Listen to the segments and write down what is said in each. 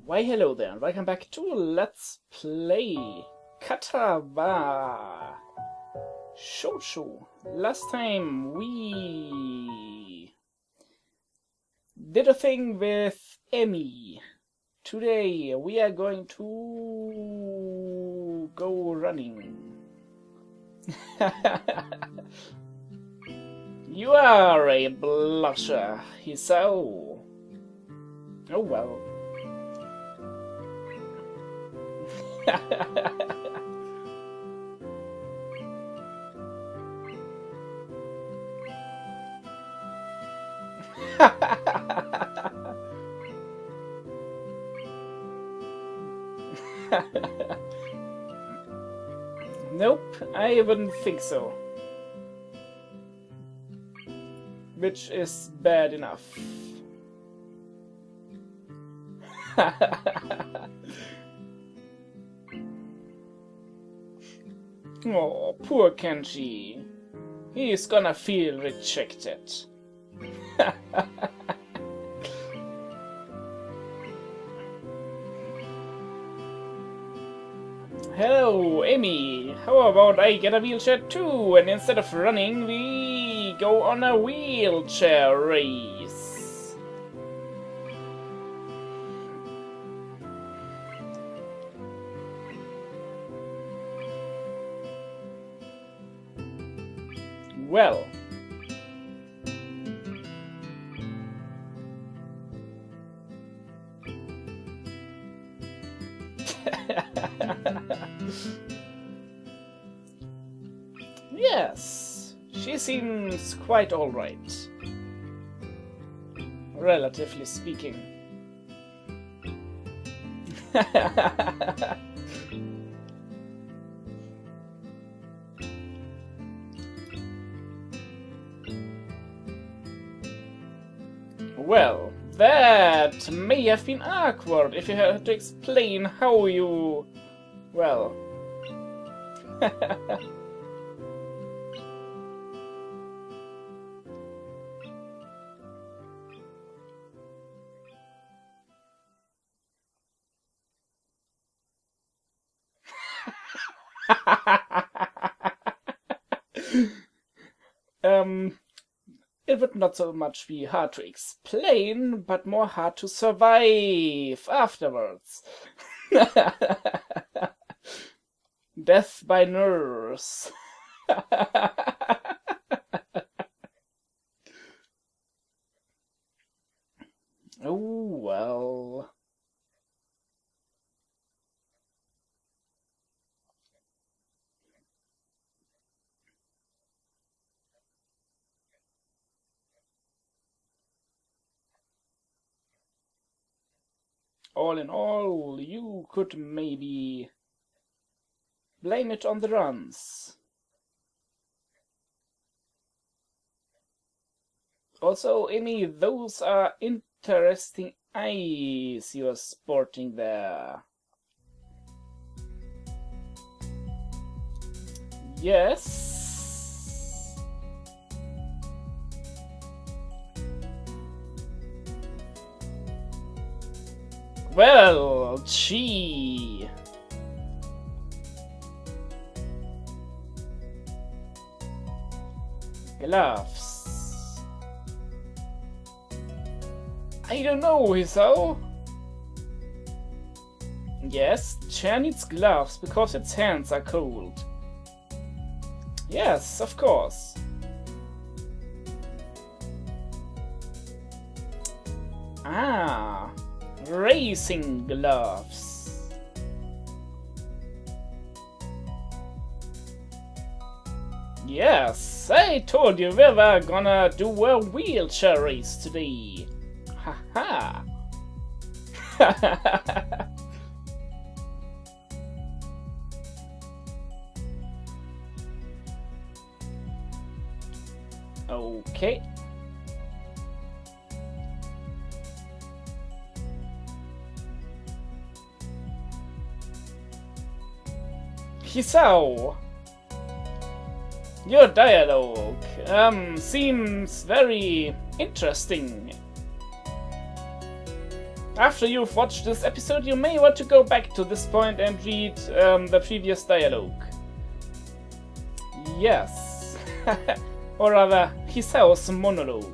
Why hello there and welcome back to Let's Play Katawa Shoujo. Last time we did a thing with Emmy. Today we are going to go running. You are a blusher, Hisao. Oh well. Nope, I wouldn't think so. Which is bad enough. Oh, poor Kenji. He's gonna feel rejected. Hello, Amy. How about I get a wheelchair too, and instead of running, we go on a wheelchair race. Well. Yes, she seems quite alright. Relatively speaking. Well, that may have been awkward if you had to explain how you... well... It would not so much be hard to explain, but more hard to survive afterwards. Death by nurse. Oh well. All in all, you could maybe blame it on the runs. Also, Amy, those are interesting eyes you're sporting there. Yes. Well, gee. Gloves. I don't know, Hisao. Yes, the chair needs gloves because its hands are cold. Yes, of course. Ah. Racing gloves. Yes, I told you we were gonna do a wheelchair race today. Haha. Okay. Hisao, your dialogue seems very interesting. After you've watched this episode, you may want to go back to this point and read the previous dialogue. Yes. Or rather, Hisao's monologue.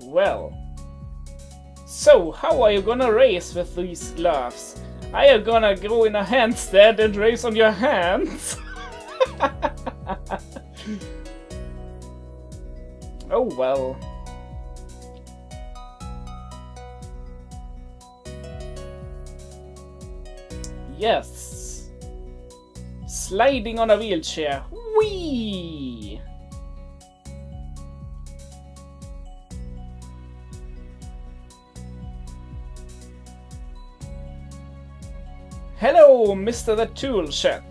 Well. So, how are you gonna race with these gloves? Are you gonna go in a handstand and race on your hands? Oh well. Yes. Sliding on a wheelchair. Whee! Hello, Mr. the Tool Shed.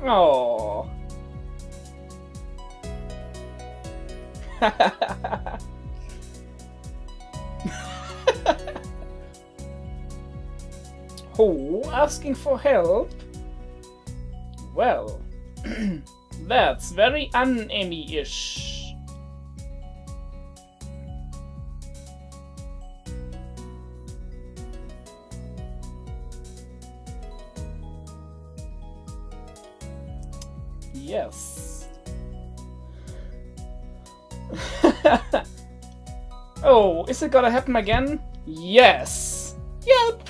Oh. Oh, asking for help? Well, that's very un-Emmy-ish. Yes. Oh, is it gonna happen again? Yes. Yep.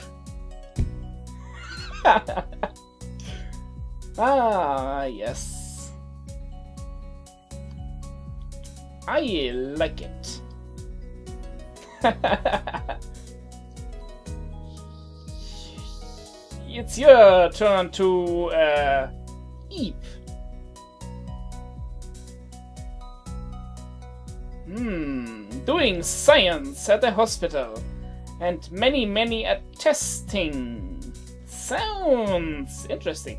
Ah, yes. I like it. It's your turn to eep. Doing science at the hospital and many testing. Sounds interesting.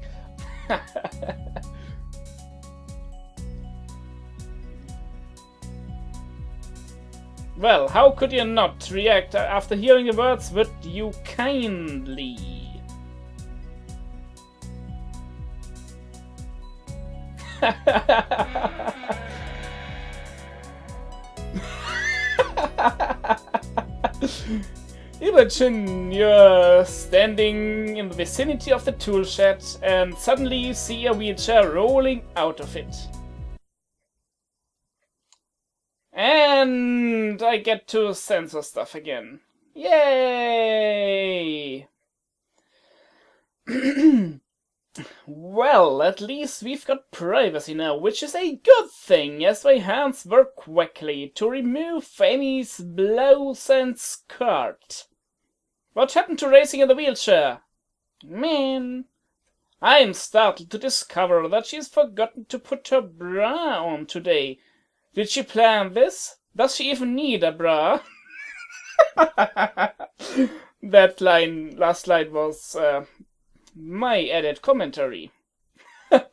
Well, how could you not react after hearing the words "would you kindly"? Imagine you're standing in the vicinity of the tool shed and suddenly you see a wheelchair rolling out of it. And I get to censor stuff again. Yay! Well, at least we've got privacy now, which is a good thing, as my hands work quickly to remove Amy's blouse and skirt. What happened to racing in the wheelchair? Man, I'm startled to discover that she's forgotten to put her bra on today. Did she plan this? Does she even need a bra? That last line was my added commentary. Her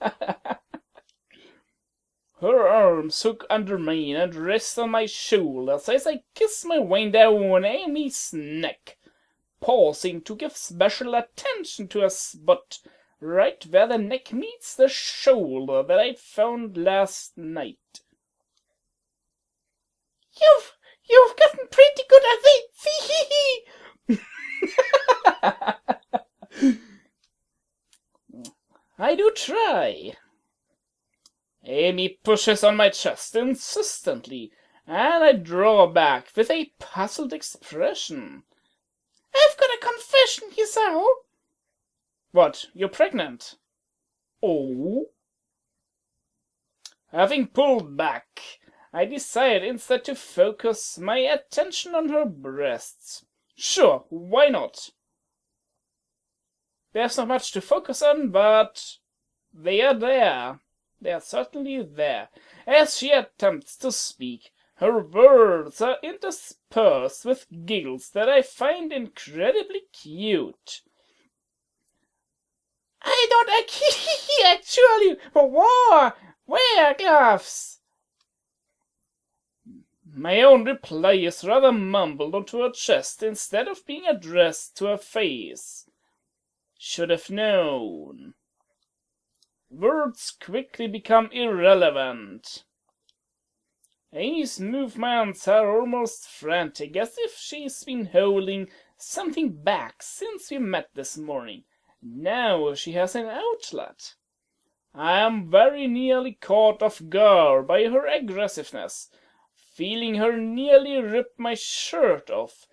arms hook under mine and rest on my shoulders as I kiss my way down Amy's neck, pausing to give special attention to a spot right where the neck meets the shoulder that I found last night. You've gotten pretty good at it. I do try. Amy pushes on my chest insistently, and I draw back with a puzzled expression. I've got a confession, Hisao. What, you're pregnant? Oh? Having pulled back, I decide instead to focus my attention on her breasts. Sure, why not? There's not much to focus on, but they are there. They are certainly there. As she attempts to speak, her words are interspersed with giggles that I find incredibly cute. I don't actually wear gloves. My own reply is rather mumbled onto her chest instead of being addressed to her face. Should have known. Words quickly become irrelevant. Amy's movements are almost frantic, as if she's been holding something back since we met this morning. Now she has an outlet. I am very nearly caught off guard by her aggressiveness, feeling her nearly rip my shirt off.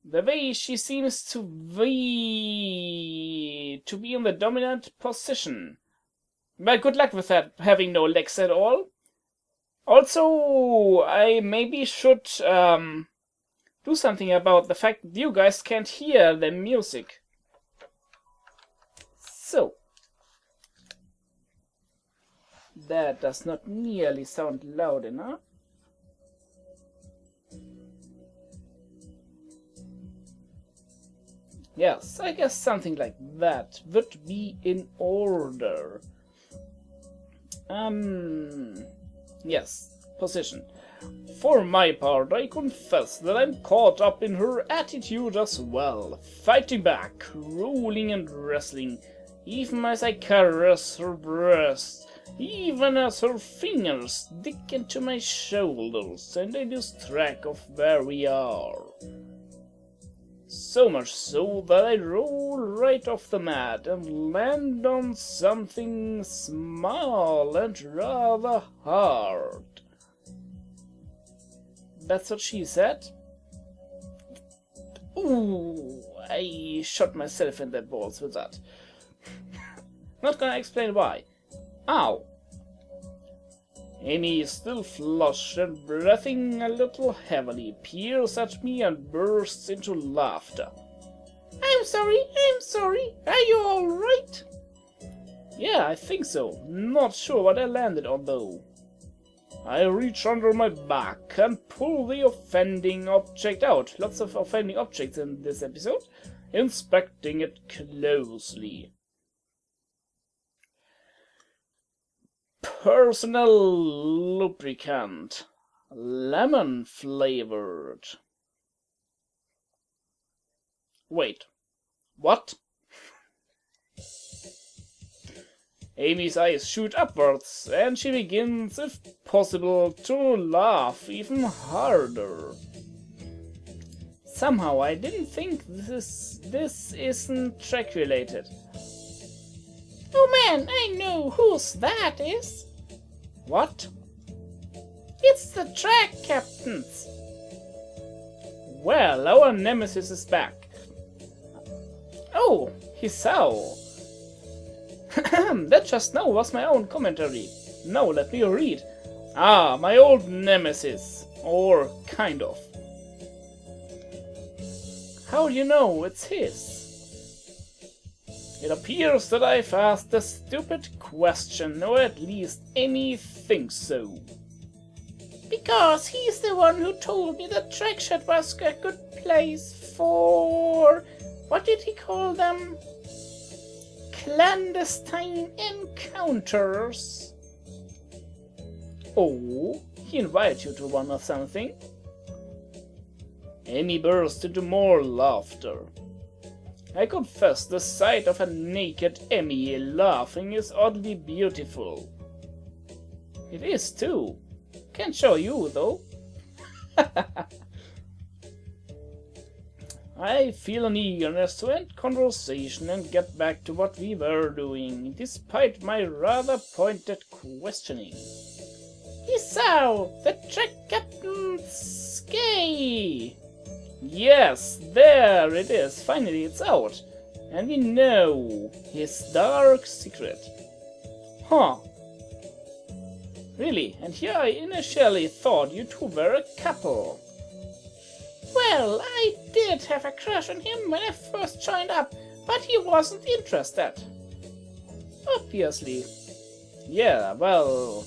The way she seems to be in the dominant position. But good luck with that, having no legs at all. Also, I maybe should do something about the fact that you guys can't hear the music. So, that does not nearly sound loud enough. Yes, I guess something like that would be in order. Yes, position. For my part, I confess that I'm caught up in her attitude as well, fighting back, rolling and wrestling, even as I caress her breast, even as her fingers dig into my shoulders and I lose track of where we are. So much so that I roll right off the mat and land on something small and rather hard. That's what she said? Ooh, I shot myself in the balls with that. Not gonna explain why. Ow! Amy, still flushed and breathing a little heavily, peers at me and bursts into laughter. I'm sorry. Are you alright? Yeah, I think so. Not sure what I landed on though. I reach under my back and pull the offending object out. Lots of offending objects in this episode. Inspecting it closely. Personal lubricant, lemon flavored. Wait, what? Amy's eyes shoot upwards, and she begins, if possible, to laugh even harder. Somehow I didn't think this isn't track related. Oh man, I know whose that is. What? It's the track captain's. Well, our nemesis is back. Oh, Hisao. That just now was my own commentary. Now let me read. Ah, my old nemesis. Or kind of. How do you know it's his? It appears that I've asked a stupid question, or at least Amy thinks so. Because he's the one who told me that Trackshed was a good place for... what did he call them? Clandestine encounters. Oh, he invited you to one or something? Amy burst into more laughter. I confess the sight of a naked Emmy laughing is oddly beautiful. It is too. Can't show you though. I feel an eagerness to end conversation and get back to what we were doing, despite my rather pointed questioning. Hisao, the track captain's gay! Yes, there it is. Finally it's out. And we know his dark secret. Huh. Really? And here I initially thought you two were a couple. Well, I did have a crush on him when I first joined up, but he wasn't interested. Obviously. Yeah, well...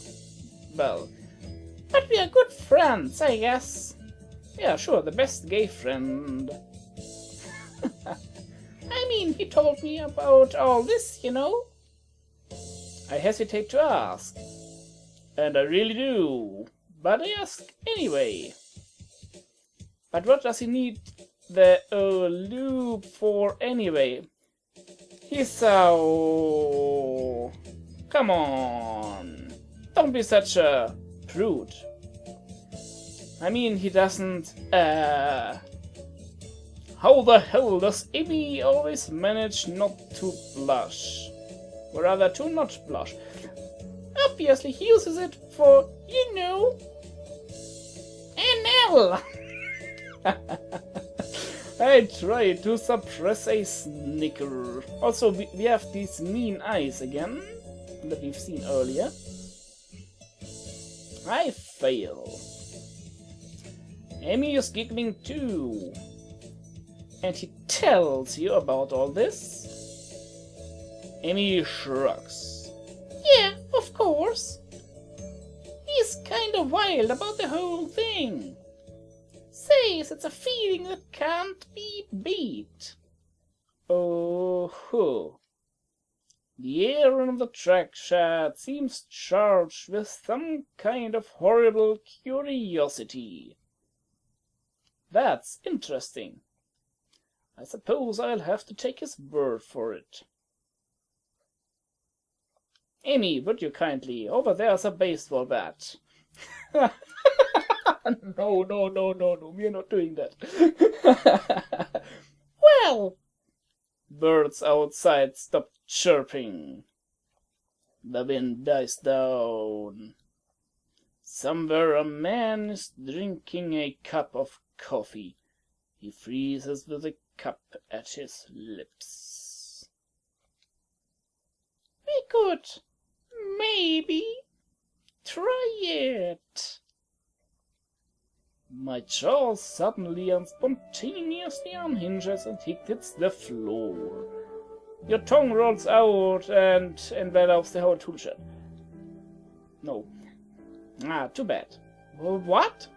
But we are good friends, I guess. Yeah, sure, the best gay friend. I mean, he told me about all this, you know. I hesitate to ask. And I really do. But I ask anyway. But what does he need the loop for anyway? He's so... Come on. Don't be such a prude. I mean, he doesn't... How the hell does Amy always manage not to blush? Or rather, to not blush. Obviously, he uses it for, you know... NL! I try to suppress a snicker. Also, we have these mean eyes again, that we've seen earlier. I fail. Amy is giggling too. And he tells you about all this? Amy shrugs. Yeah, of course. He's kinda wild about the whole thing. Says it's a feeling that can't be beat. Oh-ho. The air on the track shed seems charged with some kind of horrible curiosity. That's interesting. I suppose I'll have to take his word for it. Amy, would you kindly? Over there's a baseball bat. No, we're not doing that. Well, birds outside stop chirping. The wind dies down. Somewhere a man is drinking a cup of coffee. He freezes with the cup at his lips. We could maybe try it. My jaw suddenly and spontaneously unhinges and it hits the floor. Your tongue rolls out and envelops the whole tool shed. No. Too bad. What?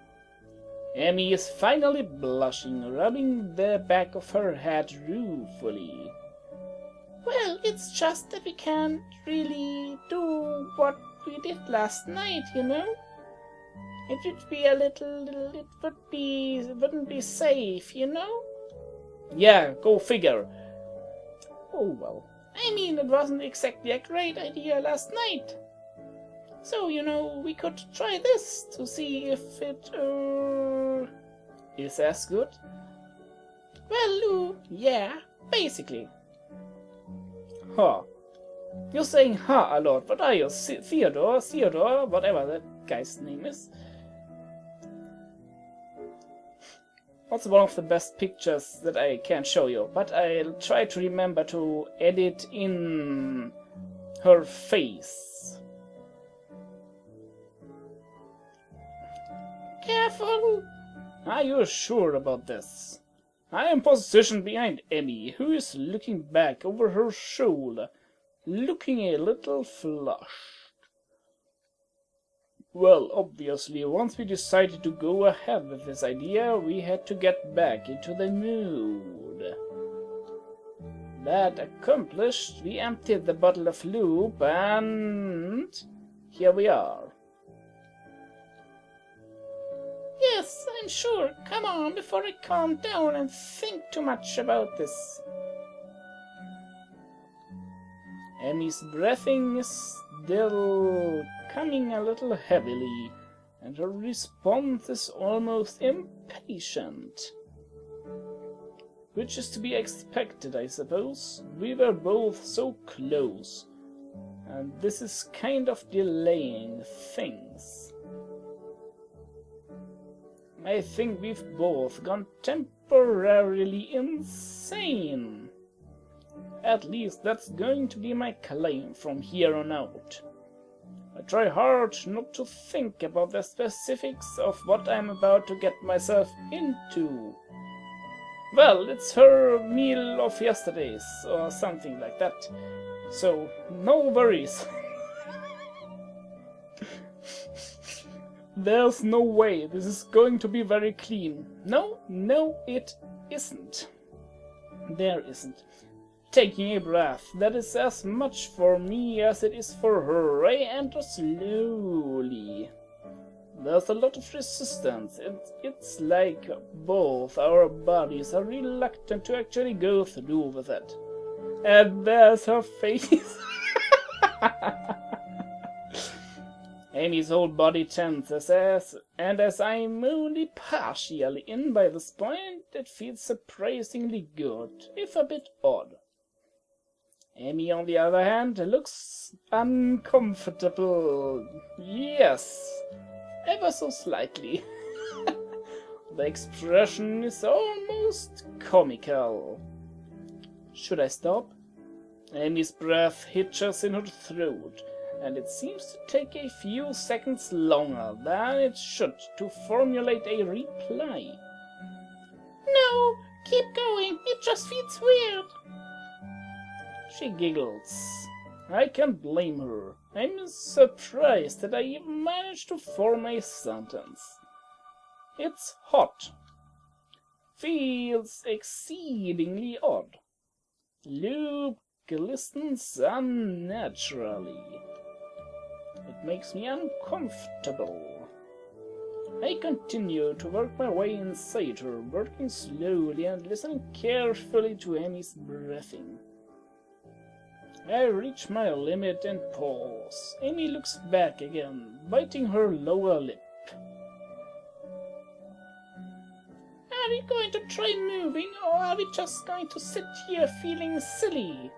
Amy is finally blushing, rubbing the back of her head ruefully. Well, it's just that we can't really do what we did last night, you know? It would be wouldn't be safe, you know? Yeah, go figure. Oh well. I mean, it wasn't exactly a great idea last night. So, you know, we could try this to see if it, is as good. Well, yeah, basically. Huh. You're saying ha a lot. What are you? Theodore, whatever that guy's name is. That's one of the best pictures that I can show you, but I'll try to remember to edit in her face. Careful! Are you sure about this? I am positioned behind Emmy, who is looking back over her shoulder, looking a little flushed. Well, obviously, once we decided to go ahead with this idea, we had to get back into the mood. That accomplished, we emptied the bottle of lube, and here we are. Yes, I'm sure. Come on, before I calm down and think too much about this. Emmy's breathing is still coming a little heavily, and her response is almost impatient. Which is to be expected, I suppose. We were both so close, and this is kind of delaying things. I think we've both gone temporarily insane. At least that's going to be my claim from here on out. I try hard not to think about the specifics of what I'm about to get myself into. Well, it's her meal of yesterday's, or something like that. So, no worries. There's no way this is going to be very clean. No, it isn't. There isn't. taking a breath that is as much for me as it is for her, I enter slowly. There's a lot of resistance. It's like both our bodies are reluctant to actually go through with it. And there's her face. Amy's whole body tenses, and as I'm only partially in by this point, it feels surprisingly good, if a bit odd. Amy, on the other hand, looks uncomfortable. Yes, ever so slightly. The expression is almost comical. Should I stop? Amy's breath hitches in her throat, and it seems to take a few seconds longer than it should to formulate a reply. No, keep going, it just feels weird. She giggles. I can't blame her. I'm surprised that I even managed to form a sentence. It's hot. Feels exceedingly odd. Lube glistens unnaturally. It makes me uncomfortable. I continue to work my way inside her, working slowly and listening carefully to Amy's breathing. I reach my limit and pause. Amy looks back again, biting her lower lip. Are we going to try moving, or are we just going to sit here feeling silly?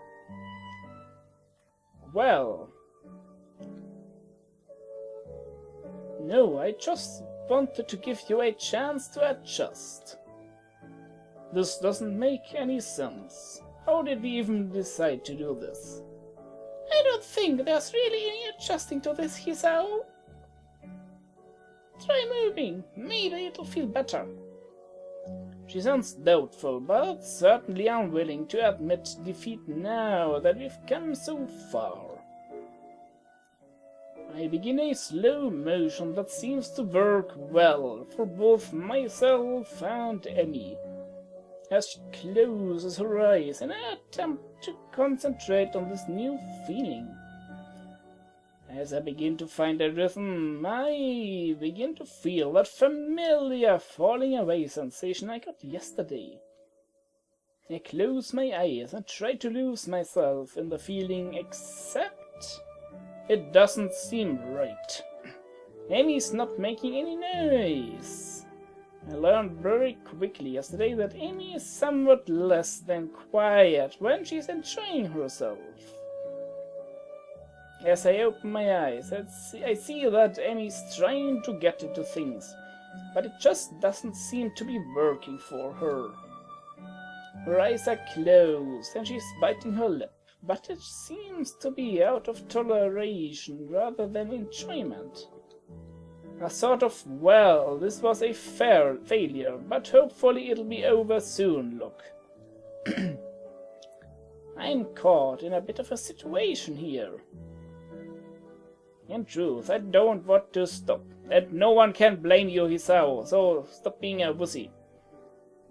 Well, no, I just wanted to give you a chance to adjust. This doesn't make any sense. How did we even decide to do this? I don't think there's really any adjusting to this, Hisao. Try moving. Maybe it'll feel better. She sounds doubtful, but certainly unwilling to admit defeat now that we've come so far. I begin a slow motion that seems to work well for both myself and Emmy, as she closes her eyes in an attempt to concentrate on this new feeling. As I begin to find a rhythm, I begin to feel that familiar falling away sensation I got yesterday. I close my eyes and try to lose myself in the feeling, except it doesn't seem right. Amy's not making any noise. I learned very quickly yesterday that Amy is somewhat less than quiet when she's enjoying herself. As I open my eyes, I see that Amy's trying to get into things, but it just doesn't seem to be working for her. Her eyes are closed and she's biting her lip, but it seems to be out of toleration rather than enjoyment. A sort of, well, this was a failure, but hopefully it'll be over soon look. I'm caught in a bit of a situation here. In truth, I don't want to stop, and no one can blame you, Hisao, so stop being a wussy.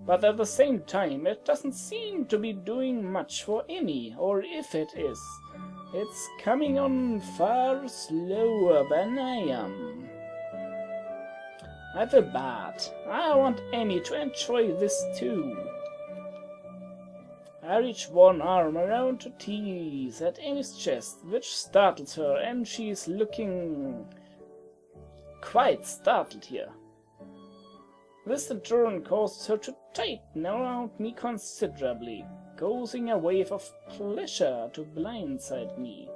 But at the same time, it doesn't seem to be doing much for Amy, or if it is, it's coming on far slower than I am. I feel bad. I want Amy to enjoy this too. I reach one arm around to tease at Amy's chest, which startles her, and she's looking quite startled here. This in turn causes her to tighten around me considerably, causing a wave of pleasure to blindside me.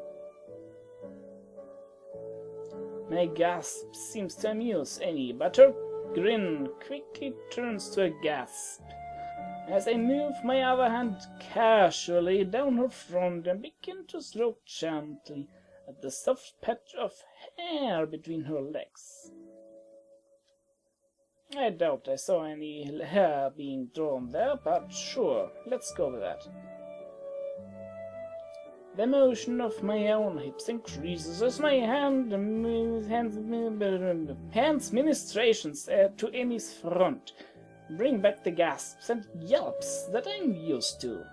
My gasp seems to amuse Amy, but her grin quickly turns to a gasp as I move my other hand casually down her front and begin to stroke gently at the soft patch of hair between her legs. I doubt I saw any hair being drawn there, but sure, let's go with that. The motion of my own hips increases as my hands ministrations to Amy's front bring back the gasps and yelps that I'm used to.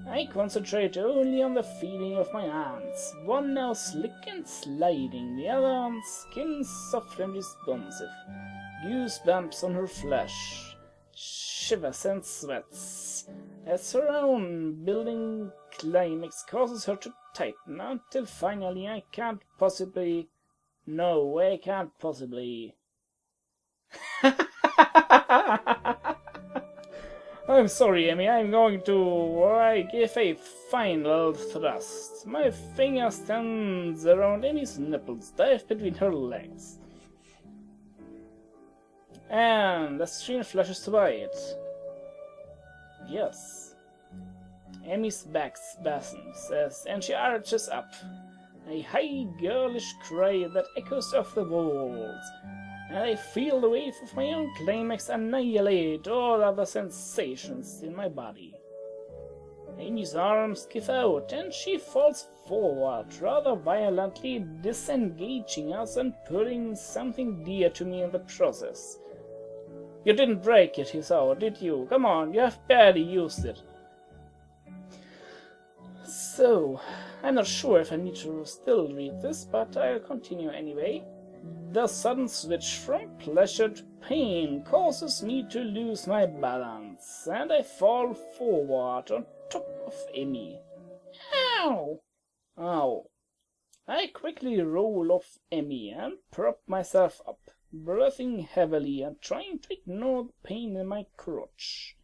I concentrate only on the feeling of my hands, one now slick and sliding, the other on skin soft and responsive, goosebumps on her flesh, shivers and sweats, as her own building climax causes her to tighten, until finally I can't possibly... I'm sorry, Amy, I'm going to give a final thrust. My finger stands around Amy's nipples, dive between her legs. And the screen flashes white. Yes. Amy's back spasms and she arches up. A high girlish cry that echoes off the walls. And I feel the wave of my own climax annihilate all other sensations in my body. Amy's arms give out, and she falls forward, rather violently disengaging us and putting something dear to me in the process. You didn't break it, he saw, did you? Come on, you have barely used it. So, I'm not sure if I need to still read this, but I'll continue anyway. The sudden switch from pleasure to pain causes me to lose my balance, and I fall forward on top of Emmy. Ow! Ow. I quickly roll off Emmy and prop myself up, breathing heavily and trying to ignore the pain in my crotch.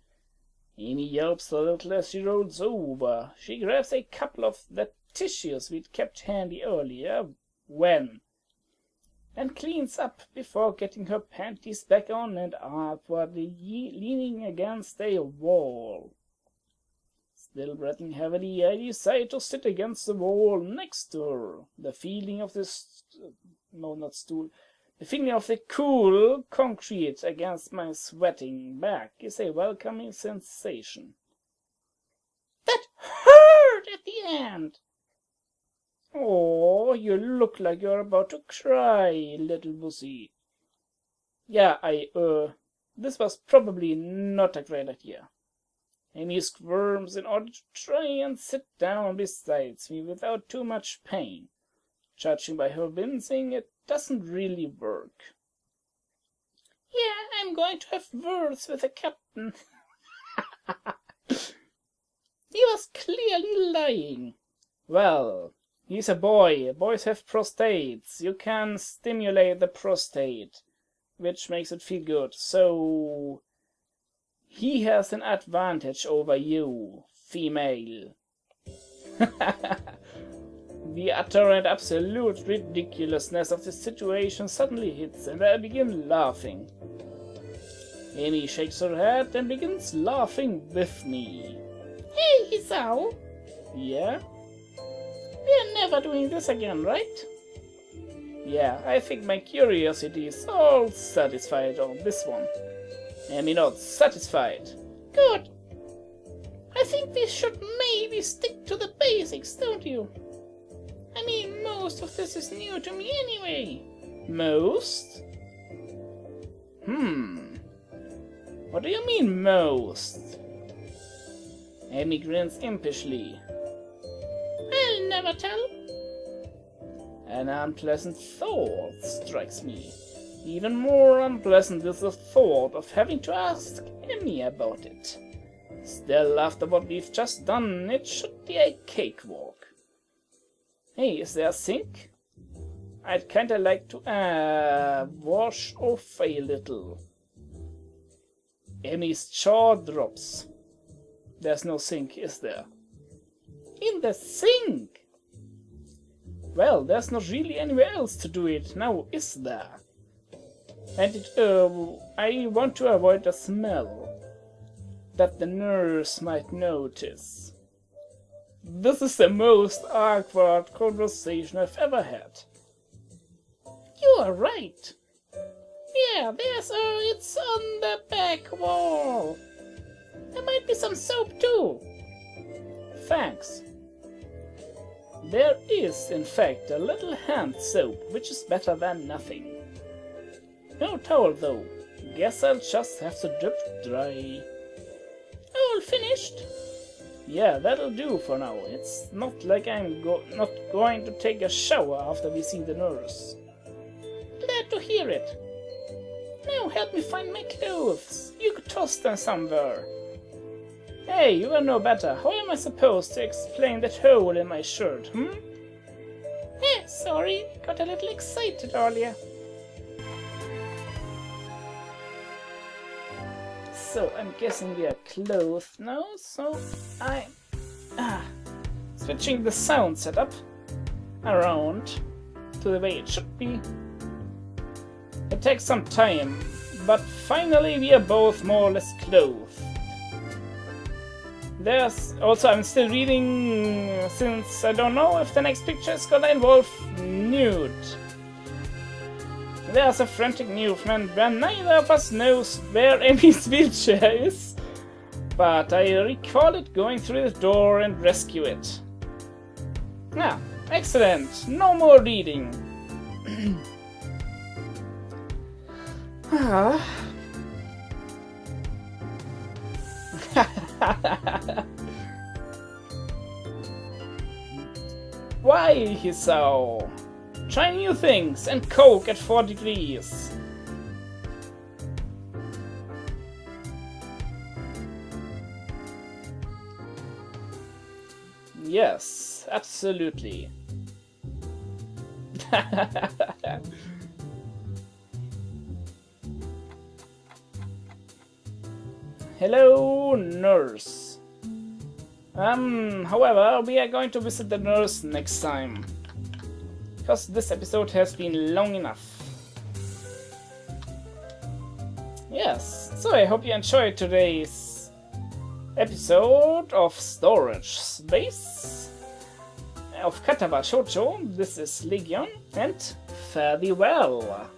Amy yelps a little as she rolls over. She grabs a couple of the tissues we'd kept handy earlier, and cleans up before getting her panties back on and awkwardly leaning against a wall. Still breathing heavily, I decide to sit against the wall next to her. The feeling of the cool concrete against my sweating back is a welcoming sensation. That hurt at the end! Oh, you look like you're about to cry, little wussy. Yeah, this was probably not a great idea. Amy squirms in order to try and sit down beside me without too much pain. Judging by her wincing, it doesn't really work. Yeah, I'm going to have words with the captain. He was clearly lying. Well, he's a boy. Boys have prostates. You can stimulate the prostate, which makes it feel good. So he has an advantage over you, female. The utter and absolute ridiculousness of the situation suddenly hits, and I begin laughing. Amy shakes her head and begins laughing with me. Hey, Isao! Yeah? We're never doing this again, right? Yeah, I think my curiosity is all satisfied on this one. Amy nods, satisfied. Good. I think we should maybe stick to the basics, don't you? I mean, most of this is new to me anyway. Most? What do you mean, most? Amy grins impishly. I'll never tell. An unpleasant thought strikes me. Even more unpleasant is the thought of having to ask Amy about it. Still, after what we've just done, it should be a cakewalk. Hey, is there a sink? I'd kinda like to, wash off a little. Amy's jaw drops. There's no sink, is there? In the sink? Well, there's not really anywhere else to do it now, is there? And I want to avoid the smell that the nurse might notice. This is the most awkward conversation I've ever had. You are right. Yeah, it's on the back wall. There might be some soap too. Thanks. There is, in fact, a little hand soap, which is better than nothing. No towel though. Guess I'll just have to drip dry. All finished? Yeah, that'll do for now. It's not like I'm not going to take a shower after we see the nurse. Glad to hear it. Now help me find my clothes. You could toss them somewhere. Hey, you are no better. How am I supposed to explain that hole in my shirt, Sorry, got a little excited earlier. So, I'm guessing we are clothed now, so I... switching the sound setup around to the way it should be. It takes some time, but finally we are both more or less clothed. There's also, I'm still reading, since I don't know if the next picture is gonna involve nude. There's a frantic movement when neither of us knows where Amy's wheelchair is, but I recall it going through the door and rescue it. Ah, excellent, no more reading. Why so? Try new things and coke at 4 degrees. Yes, absolutely. Hello, nurse. However, we are going to visit the nurse next time, because this episode has been long enough. Yes, so I hope you enjoyed today's episode of Storage Space of Katawa Shoujo. This is Legion, and fare thee well.